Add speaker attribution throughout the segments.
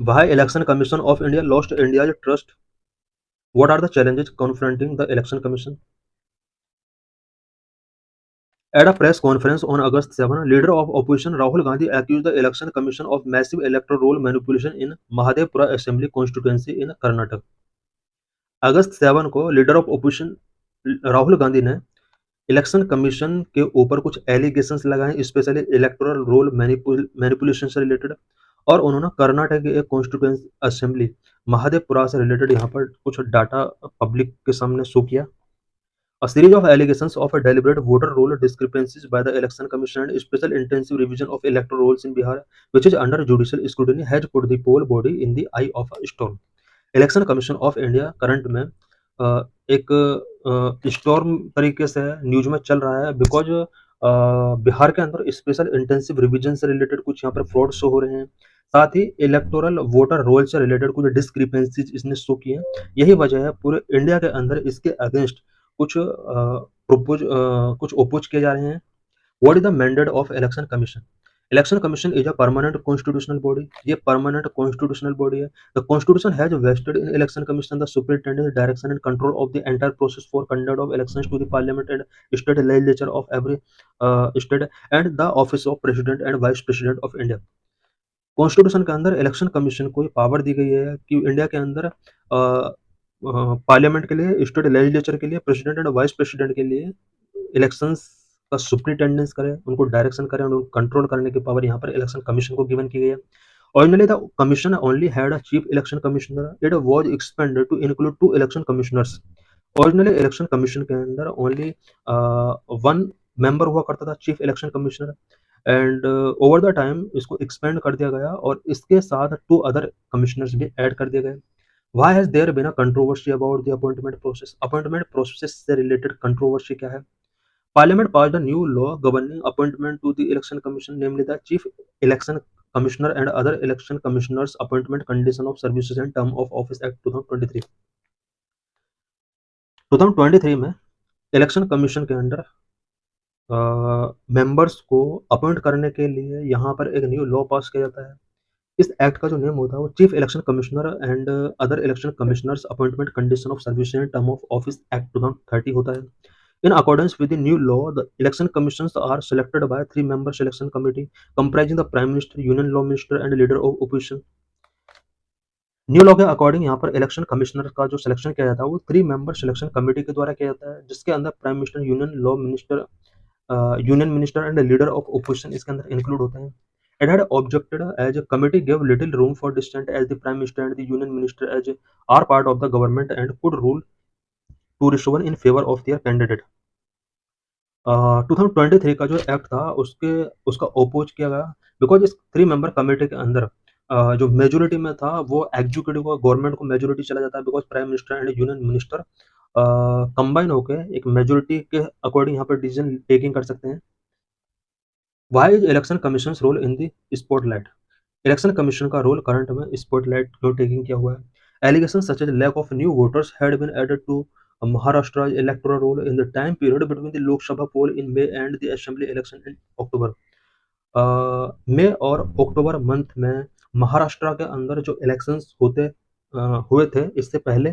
Speaker 1: Why Election Commission of India lost India's trust? What are the challenges confronting the Election Commission? At a press conference on August 7, leader of opposition Rahul Gandhi accused the Election Commission of massive electoral roll manipulation in Mahadevpura Assembly constituency in Karnataka. अगस्त 7 को leader of opposition Rahul Gandhi ने election commission के ऊपर कुछ allegations लगाए, specially electoral roll manipulation से related, और उन्होंने कर्नाटक की एक कॉन्स्टिट्यूएंसी असेंबली महादेवपुरा से रिलेटेड यहाँ पर कुछ डाटा पब्लिक के सामने शो किया. A series of allegations of a deliberate voter roll discrepancies by the Election Commission and special intensive revision of electoral rolls in Bihar, which is under judicial scrutiny, has put the poll body in the eye of a storm. Election Commission of India current में एक storm तरीके से news में चल रहा है, because Bihar के अंदर स्पेशल इंटेंसिव रिवीजन से रिलेटेड कुछ यहाँ पर फ्रॉड शो हो रहे हैं. साथ ही इलेक्टोरल वोटर रोल से रिलेटेड कुछ डिस्क्रिपेंसीज इसने शो किए हैं. यही वजह है पूरे इंडिया के अंदर इसके अगेंस्ट कुछ कुछ ओपोज किए जा रहे हैं. What is the mandate of election commission? Election commission is a permanent constitutional body. ये परमानेंट कॉन्स्टिट्यूशनल बॉडी है. The constitution has vested in election commission the superintendence, direction and control of the entire process for conduct of elections to the parliament and state legislature of every state and the office of president and vice president of India. Constitution के अंदर election commission को power दी गई है कि India के अंदर parliament के लिए, स्टेट लेजिस्लेचर के लिए, प्रेसिडेंट एंड वाइस प्रेसिडेंट के लिए इलेक्शंस का सुपरिटेंडेंस करे, उनको डायरेक्शन करे, उनको कंट्रोल करने की पावर यहाँ पर इलेक्शन कमीशन को गिवन की गई है. Originally, the commission only had a chief election commissioner. It was expanded to include 2 election commissioners. Originally, election commission के अंदर only one member हुआ करता था, chief election commissioner, and over the time इसको expand कर दिया गया और इसके साथ 2 other commissioners भी add कर दिए गए. Why has there been a controversy about the appointment process? Appointment process से related controversy क्या है? Parliament passed a new law governing appointment to the Election Commission, namely the Chief Election Commissioner and other election commissioners' appointment, condition of services and term of office Act 2023. 2023 में election commission के अंदर members को appoint करने के लिए यहाँ पर एक न्यू लॉ पास किया जाता है. इस एक्ट का जो नेम होता है वो chief election commissioner and other election commissioners appointment, condition of service and term of office act 2030 होता है. In accordance with the new law, the election commissions are selected by 3-member selection committee comprising the Prime Minister, Union Law Minister, and leader of opposition. New law के according यहाँ पर election commissioner का जो selection किया जाता है वो 3-member selection committee के द्वारा किया जाता है, जिसके अंदर prime minister, union law minister, union minister and leader of opposition इसके अंदर इंक्लूड होते हैं. It had objected as a committee gave little room for dissent as the prime minister and the union minister as are part of the government and could rule to resolve in favor of their candidate. 2023 का जो act था उसका oppose किया गया, because इस 3-member committee के अंदर जो मेजोरिटी में था वो एग्जीक्यूटिव को, गवर्नमेंट को मेजोरिटी चला जाता है, because prime minister and union minister combine होकर एक मेजोरिटी के अकॉर्डिंग यहाँ पर डिसीजन टेकिंग कर सकते हैं. Why is election commission role in the spotlight? Election commission का रोल करंट में स्पॉटलाइट क्यों टेकिंग किया हुआ है? Allegation such as lack of new voters had been added to Maharashtra's electoral roll in the time period between the Lok Sabha poll in May and the Assembly election in October. मई और अक्टूबर month में महाराष्ट्र के अंदर जो elections हुए थे इससे पहले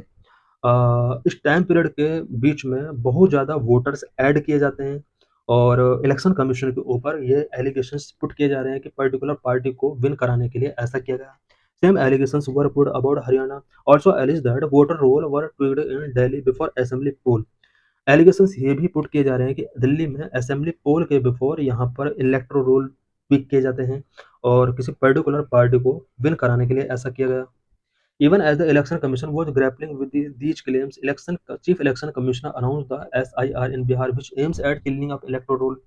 Speaker 1: इस टाइम पीरियड के बीच में बहुत ज़्यादा वोटर्स ऐड किए जाते हैं और इलेक्शन कमीशन के ऊपर ये एलिगेशंस पुट किए जा रहे हैं कि पर्टिकुलर पार्टी को विन कराने के लिए ऐसा किया गया. Same allegations were put about Haryana, also alleged that voter roll were tweaked in Delhi before assembly poll. Allegations ये भी पुट किए जा रहे हैं कि दिल्ली में असेंबली पोल के बिफोर यहाँ पर इलेक्ट्रो रोल ट्वीक किए जाते हैं और किसी पर्टिकुलर पार्टी को विन कराने के लिए ऐसा किया गया. Even as the election commission was grappling with these claims, chief election commissioner announced the SIR in Bihar, which aims at cleaning up electoral roll.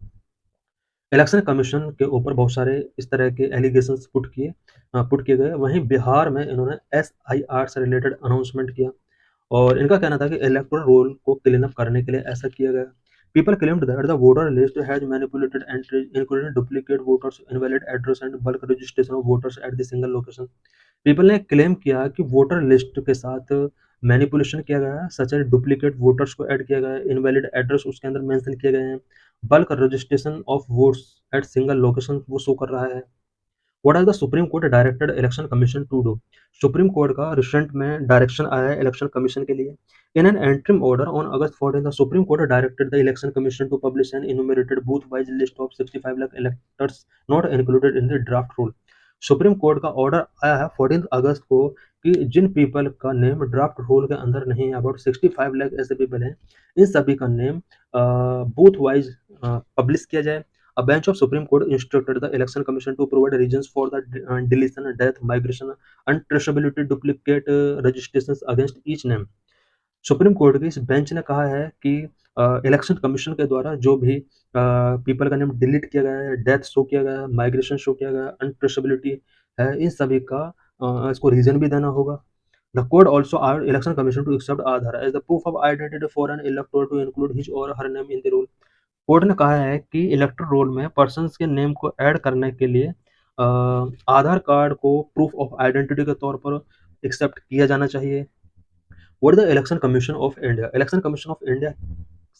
Speaker 1: Election commission के ऊपर बहुत सारे इस तरह के एलिगेशंस पुट किए गए. वहीं बिहार में इन्होंने SIR से रिलेटेड अनाउंसमेंट किया और इनका कहना था कि इलेक्टोरल रोल को क्लीन अप करने के लिए ऐसा किया गया. People claimed that the voter list has manipulated entries, including duplicate voters, invalid address, and bulk registration of voters at the single location. People ने क्लेम किया कि वोटर लिस्ट के साथ मैनिपुलेशन किया गया है, सच एज डुप्लीकेट वोटर्स को add किया गया है, इनवैलिड एड्रेस उसके अंदर मेंशन किए गए हैं, bulk registration of votes at single location वो शो कर रहा है. What are the Supreme Court directed Election Commission to do? Supreme Court का रिसेंट में डायरेक्शन आया है इलेक्शन कमीशन के लिए। In an interim order on August 14 the Supreme Court directed the election Commission to publish an enumerated booth wise list of 65 lakh electors not included in the draft roll. Supreme Court का order आया है 14 अगस्त को कि जिन people का name draft rule के अंदर नहीं है, अबाउट 65 लाख ऐसे पीपल हैं, इन सभी का नेम बूथ वाइज पब्लिश किया जाए। A bench of Supreme Court instructed the Election Commission to provide reasons for the deletion, death, migration, untraceability, duplicate registrations against each name. Supreme court की इस bench ने कहा है कि इलेक्शन कमीशन के द्वारा जो भी पीपल का नेम डिलीट किया गया है, डेथ शो किया गया है, माइग्रेशन शो किया गया है, अनट्रेसेबिलिटी है, इन सभी का इसको रीजन भी देना होगा। The court also asked Election Commission to accept Aadhaar as the proof of identity for an elector to include his or her name in the roll. Court ने कहा है कि इलेक्टर रोल में पर्सन्स के नेम को ऐड करने के लिए आधार कार्ड को प्रूफ ऑफ आइडेंटिटी के तौर पर एक्सेप्ट किया जाना चाहिए। What the election Commission of India? Election Commission of India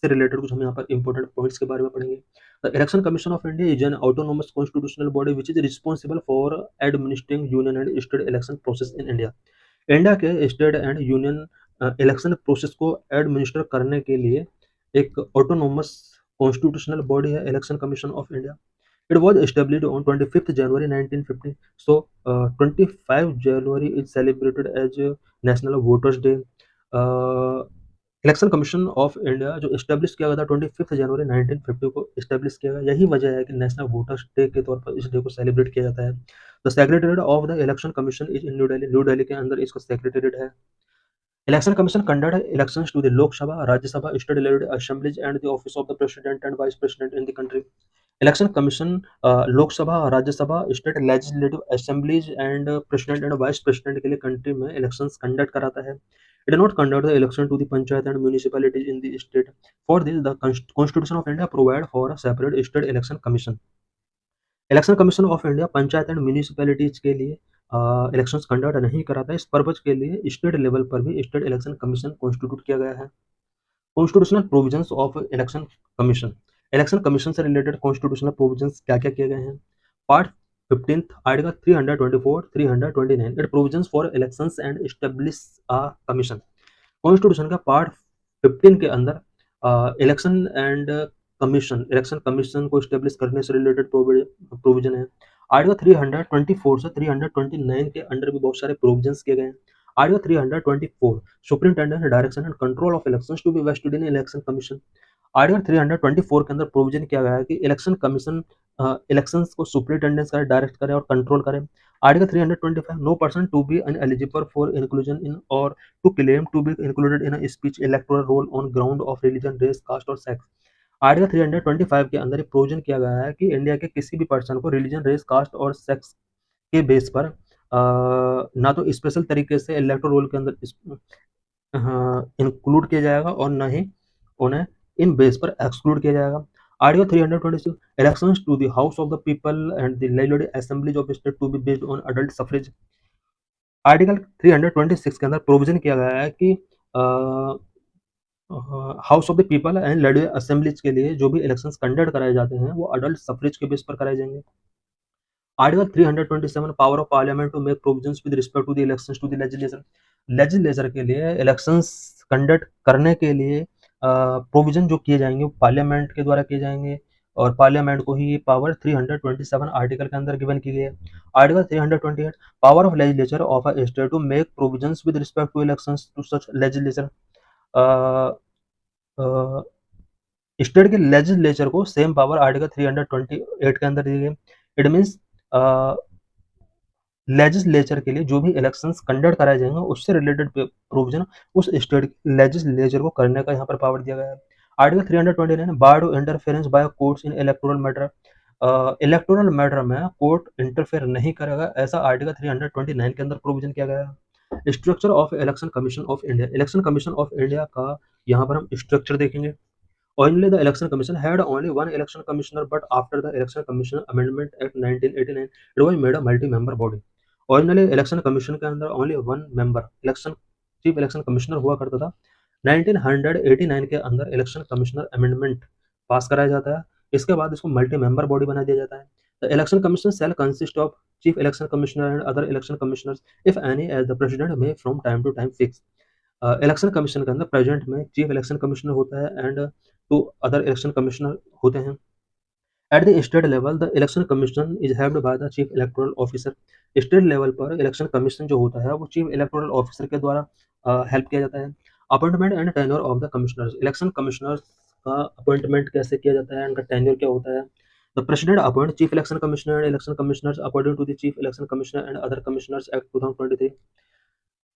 Speaker 1: से रिलेटेड कुछ हम यहाँ पर इंपॉर्टेंट पॉइंट्स के बारे में पढ़ेंगे। The election Commission of India is an autonomous constitutional body which is responsible for administering union and state election process in India. India के state and union election process को एडमिनिस्टर करने के लिए एक ऑटोनोमस कॉन्स्टिट्यूशनल बॉडी है Election Commission of India. It was established on 25th January 1950. So 25 January is celebrated as National Voters Day. Election Commission of India जो establish किया गया था 25 जनवरी 1950 को इस्टेब्लिश किया गया। यही वजह है कि नेशनल वोटर्स डे के तौर पर इस डे को सेलिब्रेट किया जाता है। The secretariat of the election commission is in new Delhi. New Delhi के अंदर इसका सेक्रेटेरिएट है। Election Commission conduct elections to the Lok Sabha, Rajya Sabha, state level assemblies and the office of the president and vice president in the country. Election Commission लोक सभा, राज्य सभा, state legislative assemblies and president and vice president के लिए country में elections conduct कराता है। It does not conduct the election to the panchayat and municipalities in the state. For this, the Constitution of India provide for a separate state election commission. Election Commission of India panchayat and municipalities के लिए elections conduct नहीं कराता है। इस purpose के लिए state level पर भी स्टेट इलेक्शन कमीशन कॉन्स्टिट्यूट किया गया है। Constitutional provisions of election commission. Election commission से रिलेटेड कॉन्स्टिट्यूशनल प्रोविजंस क्या क्या किए गए हैं? Part 15 article 324 329 it provisions for elections and establish a commission. Constitution का पार्ट 15 के अंदर election and commission, election commission को स्टेब्लिश करने से रिलेटेड प्रोविजन है। आर्टिकल 324 से 329 के अंडर भी बहुत सारे प्रोविजंस किए गए हैं। Article 324 superintendent direction and control of elections to be vested in election commission. Article 324 के अंदर प्रोविजन किया गया है कि इलेक्शन कमीशन इलेक्शंस को सुपरिंटेंडेंस करे, डायरेक्ट करे और कंट्रोल करे। Article 325 no person to be ineligible for inclusion in or to claim to be included in a speech electoral roll on ground of religion, race, caste or sex. Article 325 के अंदर एक provision किया गया है कि India के किसी भी पर्सन को religion, race, caste or sex के बेस पर ना तो स्पेशल तरीके से इलेक्टोरल रोल के अंदर इंक्लूड किया जाएगा और ना ही उन्हें इन बेस पर एक्सक्लूड किया जाएगा। Article 326 elections to the house of the people and the legislative assemblies of state to be based on adult suffrage. Article 326 के अंदर प्रोविजन किया गया है कि house of the people and legislative assemblies के लिए जो भी इलेक्शंस कंडक्ट कराए जाते हैं वो अडल्ट सफरेज के बेस पर कराए जाएंगे। Article 327 power of parliament to make provisions with respect to the elections to the legislature. Legislature के लिए इलेक्शंस कंडक्ट करने के लिए प्रोविजन जो किए जाएंगे वो पार्लियामेंट के द्वारा किए जाएंगे और पार्लियामेंट को ही ये पावर 327 आर्टिकल के अंदर गिवन की गई है। Article 328 power of legislature of a state to make provisions with respect to elections to such legislature. State के लेजिस्लेचर को सेम पावर आर्टिकल 328 के अंदर दी गई। इट मीन्स लेजिस्लेचर के लिए जो भी इलेक्शंस कंडक्ट कराए जाएंगे उससे रिलेटेड प्रोविजन उस स्टेट लेजिस्लेचर को करने का यहाँ पर पावर दिया गया है। Article 329 bar to interference by courts in electoral matter. Electoral matter में कोर्ट इंटरफेयर नहीं करेगा, ऐसा आर्टिकल 329 के अंदर प्रोविजन किया गया है। Structure of election Commission of India. Election Commission of India का यहाँ पर हम स्ट्रक्चर देखेंगे। Originally, the Election Commission had only one election commissioner, but after the Election Commission Amendment Act 1989, it was made a multi-member body. Originally, Election Commission के अंदर only one member, Chief Election Commissioner हुआ करता था। 1989 के अंदर Election Commissioner Amendment पास कराया जाता है। इसके बाद इसको मल्टी मेंबर बॉडी बना दिया जाता है। The Election Commission shall consist of chief election commissioner and other election commissioners if any as the president may from time to time fix. Election commission के अंदर प्रेजेंट में चीफ इलेक्शन कमिश्नर होता है and two other election commissioner होते हैं। At the state level the election commission is held by the chief electoral officer. State level पर election commission जो होता है वो चीफ इलेक्टोरल ऑफिसर के द्वारा हेल्प किया जाता है। Appointment and tenure of the commissioners, election commissioners का अपॉइंटमेंट कैसे किया जाता है, उनका टेन्योर क्या होता है। The president appoint chief election commissioner and election commissioners according to the chief election commissioner and other commissioners act 2023।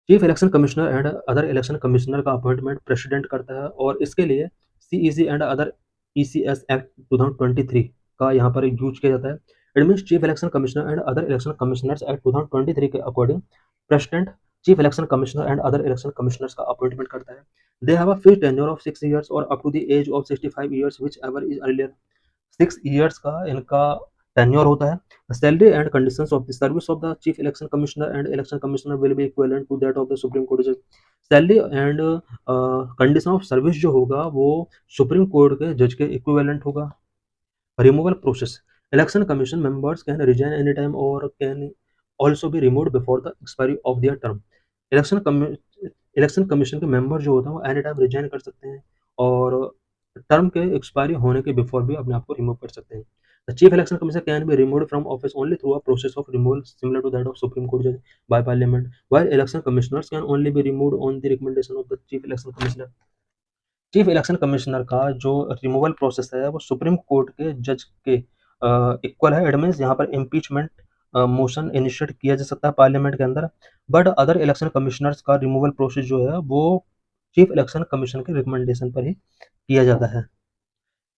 Speaker 1: Chief election commissioner and other election commissioner का अपॉइंटमेंट प्रेसिडेंट करता है और इसके लिए CEC and other ECs act 2023 का यहाँ पर use किया जाता है। It means chief election commissioner and other election commissioners act 2023 के according president chief election commissioner and other election commissioners का अपॉइंटमेंट करता है। They have a fixed tenure of 6 years और up to the age of 65 years whichever is earlier. 6 years का इनका tenure होता है। The salary and conditions of the service of the chief election commissioner and election commissioner will be equivalent to that of the Supreme Court judge. Salary and condition of service जो होगा वो supreme court के जज के equivalent होगा। Removal process, Election Commission members can resign any time or can also be removed before the expiry of their term. Election commission के member जो होते हैं वो एनी टाइम रिजाइन कर सकते हैं और टर्म के एक्सपायरी होने के बिफोर भी अपने आप को रिमूव कर सकते हैं। The chief election commissioner can be removed from office only through a process of removal similar to that of Supreme Court judge by Parliament, while election commissioners can only be removed on the recommendation of the chief election commissioner. Chief election commissioner का जो removal process है वो supreme court के जज के equal है। It means यहाँ पर इम्पीचमेंट मोशन इनिशिएट किया जा सकता है पार्लियामेंट के अंदर, बट अदर इलेक्शन कमिश्नर्स का रिमूवल प्रोसेस जो है वो चीफ इलेक्शन कमीशन के रिकमेंडेशन पर ही किया जाता है।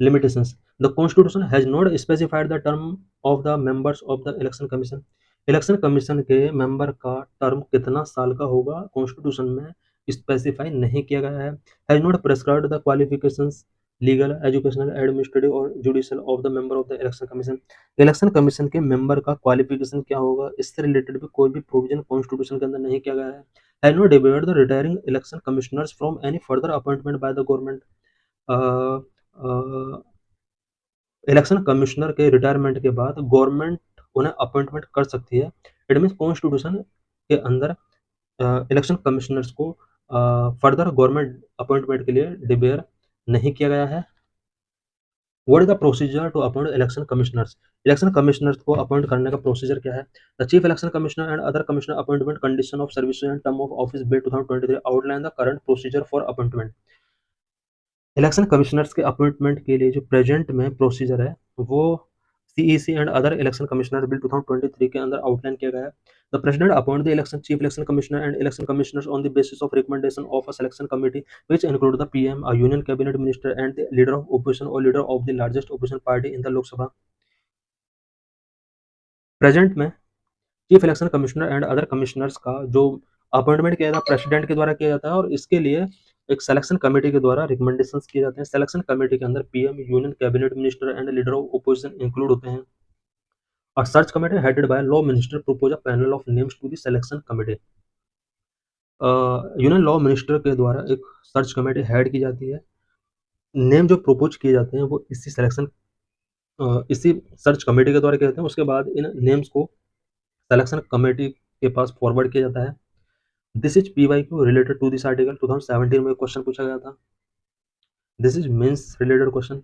Speaker 1: Limitations. The Constitution has not specified the term of the members of the Election Commission. Election commission के मेंबर का टर्म कितना साल का होगा कॉन्स्टिट्यूशन में स्पेसिफाई नहीं किया गया है। Has not prescribed the qualifications legal, educational, administrative or judicial of the member of the election commission. Election commission के मेंबर का क्वालिफिकेशन क्या होगा इससे रिलेटेड भी कोई भी प्रोविजन कॉन्स्टिट्यूशन के अंदर नहीं किया गया है। Has not debate the retiring election commissioners from any further appointment by the government. Election commissioner के रिटायरमेंट के बाद गवर्नमेंट उन्हें अपॉइंटमेंट कर सकती है। इट मीन्स कॉन्स्टिट्यूशन के अंदर इलेक्शन कमिश्नर्स को फर्दर गवर्नमेंट अपॉइंटमेंट के लिए डिबेयर नहीं किया गया है। What is the procedure to appoint election commissioners, election commissioners को अपॉइंट करने का प्रोसीजर क्या है। The chief election commissioner and other commissioner appointment condition of service and term of office bill 2023 outline the current procedure for appointment. Election commissioners के appointment के लिए जो present में प्रोसीजर है वो CEC and other election commissioner bill 2023 के अंदर outline किया गया है। The president appoint the election chief election commissioner and election commissioners on the basis of recommendation of a selection committee which include the PM, a union cabinet minister and the leader of opposition or leader of the largest opposition party in the Lok Sabha. Present में chief election commissioner and other commissioners का जो appointment किया जाता है president के द्वारा किया जाता है और इसके लिए एक सिलेक्शन कमेटी के द्वारा रिकमेंडेशंस किए जाते हैं। सिलेक्शन कमेटी के अंदर PM, union cabinet minister and leader of opposition include होते हैं। और search committee headed by law minister propose a panel of names to the selection committee. Union law minister के द्वारा एक सर्च कमेटी हेड की जाती है। नेम जो प्रपोज किए जाते हैं वो इसी सर्च कमेटी के द्वारा किए जाते हैं। उसके बाद इन नेम्स को सिलेक्शन कमेटी के पास फॉरवर्ड किया जाता है। This is PYQ related to this article 2017 में क्वेश्चन पूछा गया था। This is mains related question.